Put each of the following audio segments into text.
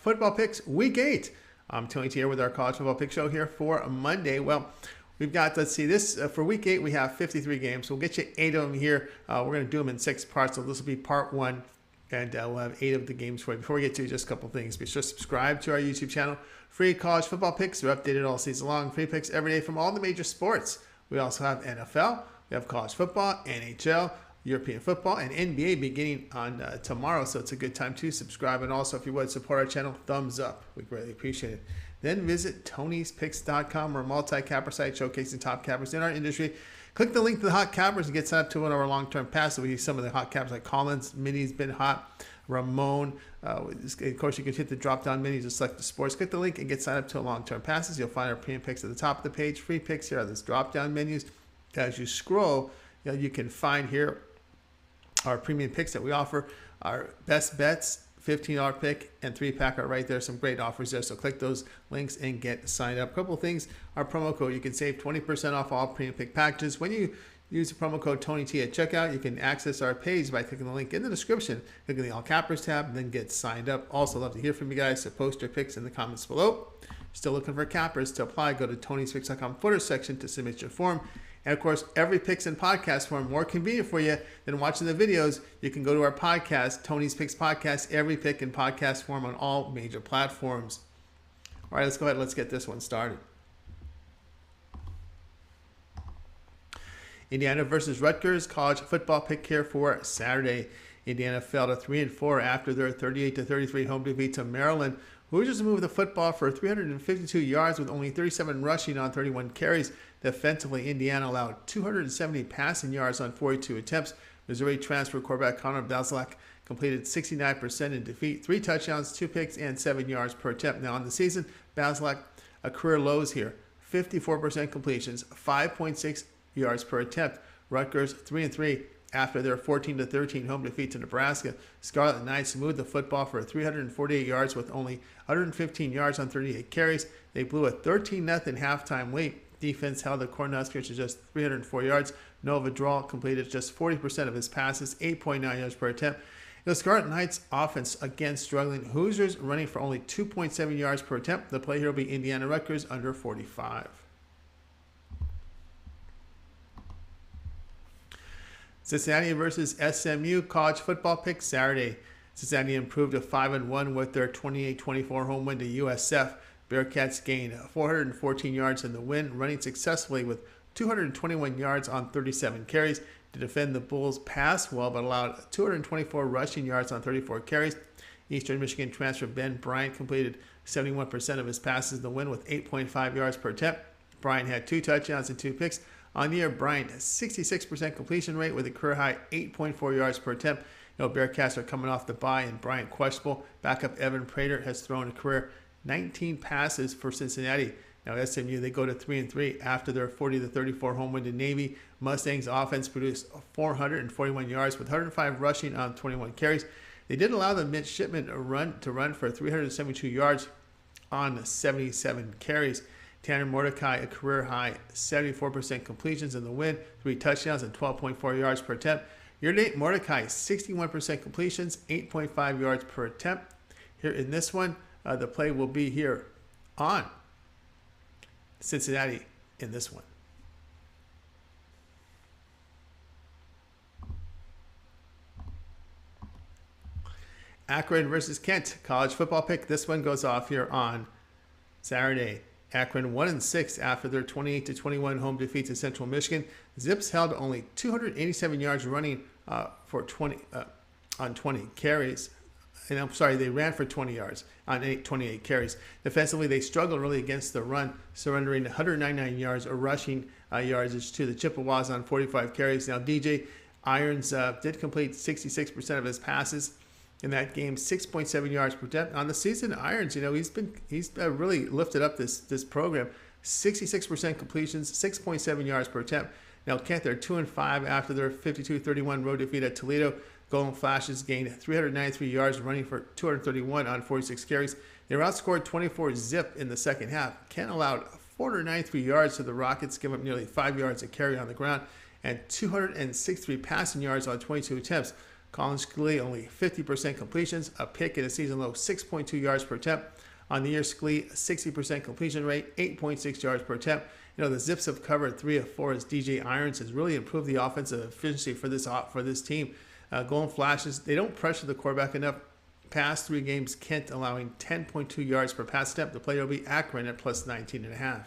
football picks week 8. I'm Tony T here with our college football pick show here for Monday. Well, we've got, let's see, this for week 8, we have 53 games. We'll get you 8 of them here. We're going to do them in 6 parts, so this will be part 1, and we'll have 8 of the games for you. Before we get to just a couple things, be sure to subscribe to our YouTube channel. Free college football picks are updated all season long. Free picks every day from all the major sports. We also have NFL, we have college football, NHL, European football, and NBA beginning on tomorrow, so it's a good time to subscribe. And also, if you would support our channel, thumbs up. We greatly appreciate it. Then visit Tony'sPicks.com, our multi-capper site showcasing top cappers in our industry. Click the link to the hot cappers and get signed up to one of our long-term passes. We use some of the hot cappers like Collins, Minnie's been hot, Ramon. Of course, you can hit the drop-down menus to select the sports. Click the link and get signed up to a long-term passes. You'll find our premium picks at the top of the page. Free picks here are those drop-down menus. As you scroll, you can find here our premium picks that we offer. Our best bets, $15 pick, and 3-pack are right there. Some great offers there. So click those links and get signed up. A couple of things. Our promo code, you can save 20% off all premium pick packages. When you use the promo code TonyT at checkout, you can access our page by clicking the link in the description, clicking the All Cappers tab, and then get signed up. Also, love to hear from you guys, so post your picks in the comments below. Still looking for cappers to apply? Go to Tony'sPicks.com footer section to submit your form. And of course, every picks in podcast form, more convenient for you than watching the videos. You can go to our podcast, Tony's Picks Podcast, every pick in podcast form on all major platforms. All right, let's go ahead and let's get this one started. Indiana versus Rutgers, college football pick here for Saturday. Indiana fell to 3-4 after their 38-33 home defeat to Maryland. Hoosiers moved the football for 352 yards with only 37 rushing on 31 carries. Defensively, Indiana allowed 270 passing yards on 42 attempts. Missouri transfer quarterback Connor Bazelak completed 69% in defeat, 3 touchdowns, 2 picks, and 7 yards per attempt. Now on the season, Bazelak, a career lows here, 54% completions, 5.6 yards per attempt. Rutgers 3-3 after their 14-13 home defeat to Nebraska. Scarlet Knights moved the football for 348 yards with only 115 yards on 38 carries. They blew a 13-0 halftime lead. Defense held the Cornhuskers to just 304 yards. Noah Vidal completed just 40% of his passes, 8.9 yards per attempt. The Scarlet Knights offense again struggling. Hoosiers running for only 2.7 yards per attempt. The play here will be Indiana Rutgers under 45. Cincinnati versus SMU, college football pick Saturday. Cincinnati improved to 5-1 with their 28-24 home win to USF. Bearcats gained 414 yards in the win, running successfully with 221 yards on 37 carries. To defend, the Bulls passed well but allowed 224 rushing yards on 34 carries. Eastern Michigan transfer Ben Bryant completed 71% of his passes in the win with 8.5 yards per attempt. Bryant had 2 touchdowns and 2 picks. On the year, Bryant has 66% completion rate with a career high 8.4 yards per attempt. Bearcats are coming off the bye and Bryant questionable. Backup Evan Prater has thrown a career 19 passes for Cincinnati. Now SMU, they go to 3-3 after their 40-34 home win to Navy. Mustangs offense produced 441 yards with 105 rushing on 21 carries. They did allow the midshipmen to run for 372 yards on 77 carries. Tanner Mordecai, a career high 74% completions in the win, 3 touchdowns and 12.4 yards per attempt. Year-to-date, Mordecai, 61% completions, 8.5 yards per attempt. Here in this one, the play will be here on Cincinnati in this one. Akron versus Kent, college football pick. This one goes off here on Saturday. Akron 1-6 after their 28-21 home defeat to Central Michigan. Zips held only 287 yards running for 20 carries. And I'm sorry, they ran for 20 yards on 28 carries. Defensively, they struggled really against the run, surrendering 199 yards or rushing yardage to the Chippewas on 45 carries. Now, DJ Irons did complete 66% of his passes in that game, 6.7 yards per attempt. On the season, Irons, he's really lifted up this program. 66% completions, 6.7 yards per attempt. Now, Kent, they're 2-5 after their 52-31 road defeat at Toledo. Golden Flashes gained 393 yards, running for 231 on 46 carries. They were outscored 24-zip in the second half. Kent allowed 493 yards to the Rockets, giving up nearly 5 yards a carry on the ground, and 263 passing yards on 22 attempts. Colin Sclee only 50% completions, a pick at a season low 6.2 yards per attempt. On the year, Sclee 60% completion rate, 8.6 yards per attempt. You know, the Zips have covered 3 of 4 as DJ Irons has really improved the offensive efficiency for this team. Golden Flashes, they don't pressure the quarterback enough. Past 3 games, Kent allowing 10.2 yards per pass attempt. The player will be Akron at plus 19.5.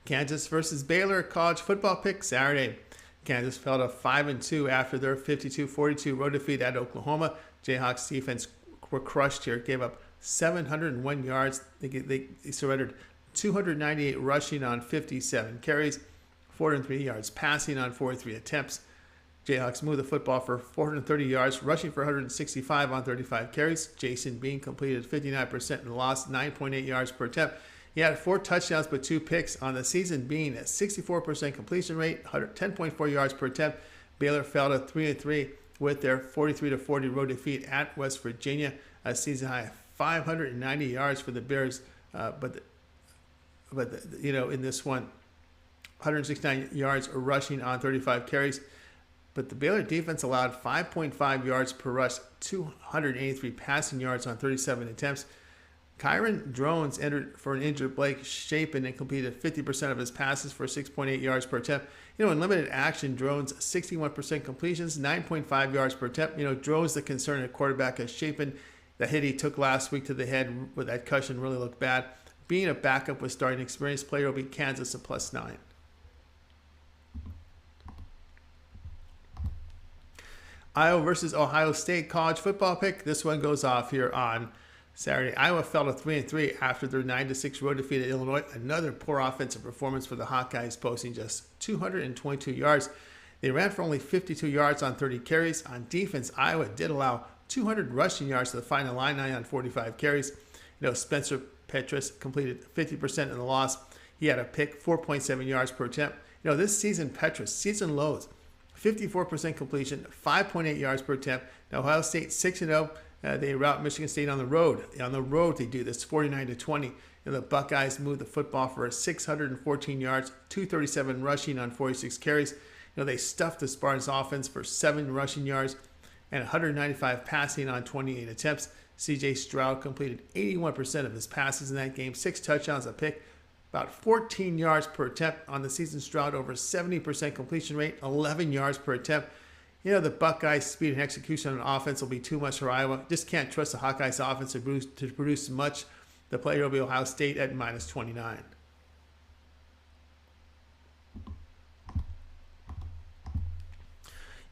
Kansas versus Baylor college football pick Saturday. Kansas fell to 5-2 after their 52-42 road defeat at Oklahoma. Jayhawks defense were crushed here, gave up 701 yards. They surrendered 298 rushing on 57 carries, 403 yards passing on 43 attempts. Jayhawks moved the football for 430 yards, rushing for 165 on 35 carries. Jason Bean completed 59% and lost 9.8 yards per attempt. He had 4 touchdowns but 2 picks on the season, being at 64% completion rate, 10.4 yards per attempt. Baylor fell to 3-3 with their 43-40 road defeat at West Virginia, a season high 590 yards for the Bears. In this one, 169 yards rushing on 35 carries. But the Baylor defense allowed 5.5 yards per rush, 283 passing yards on 37 attempts. Kyron Drones entered for an injured Blake Shapen and completed 50% of his passes for 6.8 yards per attempt. You know, in limited action, Drones 61% completions, 9.5 yards per attempt. You know, Drones the concern at quarterback as Shapen, the hit he took last week to the head with that cushion really looked bad. Being a backup with starting experienced player will be Kansas at plus 9. Iowa versus Ohio State college football pick. This one goes off here on Saturday. Iowa fell to 3-3 after their 9-6 road defeat at Illinois. Another poor offensive performance for the Hawkeyes, posting just 222 yards. They ran for only 52 yards on 30 carries. On defense, Iowa did allow 200 rushing yards to the final line on 45 carries. You know, Spencer Petras completed 50% in the loss. He had a pick, 4.7 yards per attempt. You know, this season, Petras, season lows, 54% completion, 5.8 yards per attempt. Now, Ohio State 6-0. They rout Michigan State on the road. On the road, they do this 49-20. And the Buckeyes move the football for 614 yards, 237 rushing on 46 carries. You know, they stuffed the Spartans offense for 7 rushing yards and 195 passing on 28 attempts. C.J. Stroud completed 81% of his passes in that game, 6 touchdowns, a pick, about 14 yards per attempt on the season. Stroud over 70% completion rate, 11 yards per attempt. You know, the Buckeyes' speed and execution on offense will be too much for Iowa. Just can't trust the Hawkeyes' offense to produce much. The player will be Ohio State at minus 29.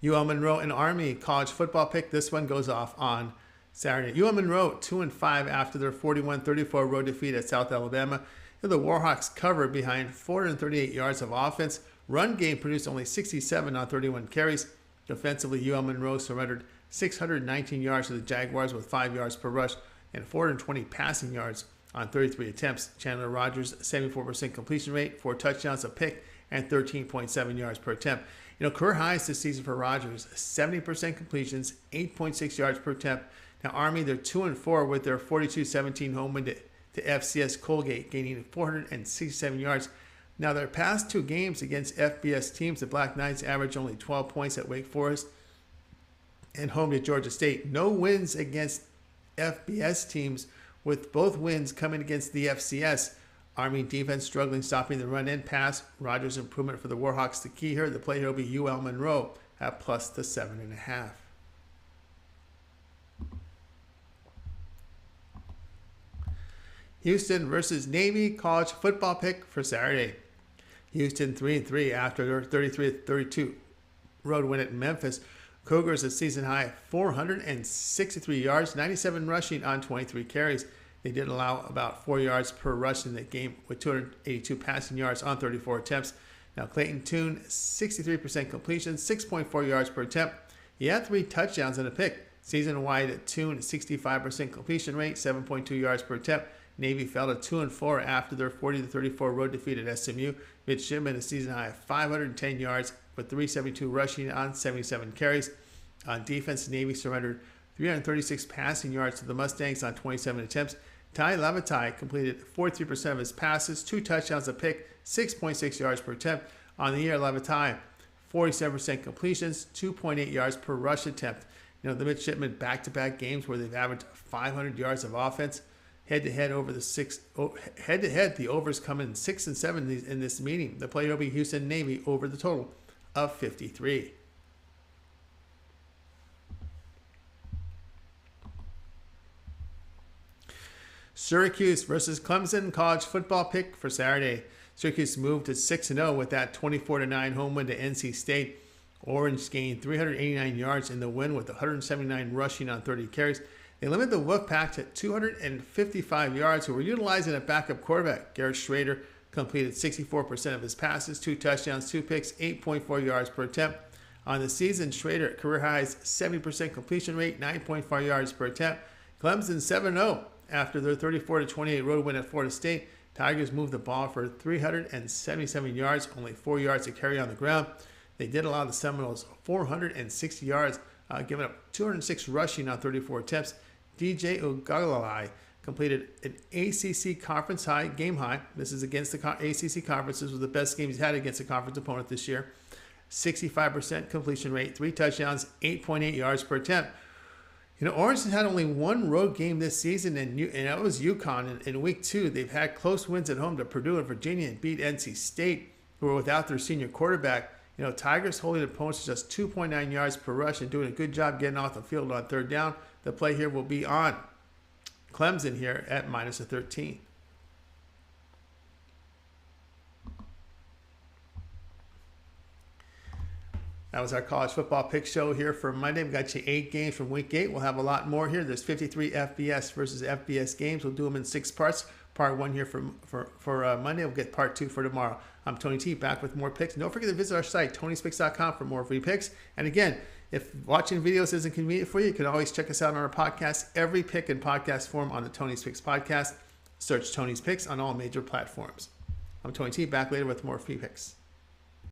UL Monroe and Army college football pick. This one goes off on Saturday. UL Monroe 2-5 after their 41-34 road defeat at South Alabama. The Warhawks covered behind 438 yards of offense. Run game produced only 67 on 31 carries. Defensively, UL Monroe surrendered 619 yards to the Jaguars with 5 yards per rush and 420 passing yards on 33 attempts. Chandler Rogers, 74% completion rate, 4 touchdowns, a pick, and 13.7 yards per attempt. You know, career highs this season for Rogers, 70% completions, 8.6 yards per attempt. Now, Army, they're 2-4 with their 42-17 home win to FCS Colgate, gaining 467 yards. Now, their past 2 games against FBS teams, the Black Knights average only 12 points at Wake Forest and home to Georgia State. No wins against FBS teams, with both wins coming against the FCS. Army defense struggling stopping the run and pass. Rogers' improvement for the Warhawks. The key here, the play here will be UL Monroe at plus the 7.5. Houston versus Navy college football pick for Saturday. Houston 3-3 after their 33-32 road win at Memphis. Cougars a season high 463 yards, 97 rushing on 23 carries. They did allow about 4 yards per rush in the game with 282 passing yards on 34 attempts. Now Clayton Tune, 63% completion, 6.4 yards per attempt. He had 3 touchdowns and a pick. Season-wide at Tune, 65% completion rate, 7.2 yards per attempt. Navy fell to 2-4 after their 40-34 road defeat at SMU. Midshipman a season high of 510 yards with 372 rushing on 77 carries. On defense, Navy surrendered 336 passing yards to the Mustangs on 27 attempts. Ty Lavatai completed 43% of his passes, 2 touchdowns, a pick, 6.6 yards per attempt. On the year, they'll have a tie. 47% completions, 2.8 yards per rush attempt. You know, the midshipmen back-to-back games where they've averaged 500 yards of offense. Head-to-head, the overs come in 6 and 7 in this meeting. The play will be Houston Navy over the total of 53. Syracuse versus Clemson college football pick for Saturday. Syracuse moved to 6-0 with that 24-9 home win to NC State. Orange gained 389 yards in the win with 179 rushing on 30 carries. They limited the Wolfpack to 255 yards, who were utilizing a backup quarterback. Garrett Schrader completed 64% of his passes, 2 touchdowns, 2 picks, 8.4 yards per attempt. On the season, Schrader career highs 70% completion rate, 9.4 yards per attempt. Clemson 7-0 after their 34-28 road win at Florida State. Tigers moved the ball for 377 yards, only 4 yards to carry on the ground. They did allow the Seminoles 460 yards, giving up 206 rushing on 34 attempts. DJ Uiagalelei completed an ACC conference game high. This is against the ACC conference. This was the best game he's had against a conference opponent this year. 65% completion rate, 3 touchdowns, 8.8 yards per attempt. You know, Orange has had only 1 road game this season, and that was UConn in week 2. They've had close wins at home to Purdue and Virginia and beat NC State, who are without their senior quarterback. You know, Tigers holding opponents to just 2.9 yards per rush and doing a good job getting off the field on third down. The play here will be on Clemson here at -13. That was our college football pick show here for Monday. We got you 8 games from week 8. We'll have a lot more here. There's 53 FBS versus FBS games. We'll do them in 6 parts. Part 1 here for Monday. We'll get part 2 for tomorrow. I'm Tony T, back with more picks. And don't forget to visit our site, Tony'sPicks.com, for more free picks. And again, if watching videos isn't convenient for you, you can always check us out on our podcast. Every pick in podcast form on the Tony's Picks podcast. Search Tony's Picks on all major platforms. I'm Tony T, back later with more free picks.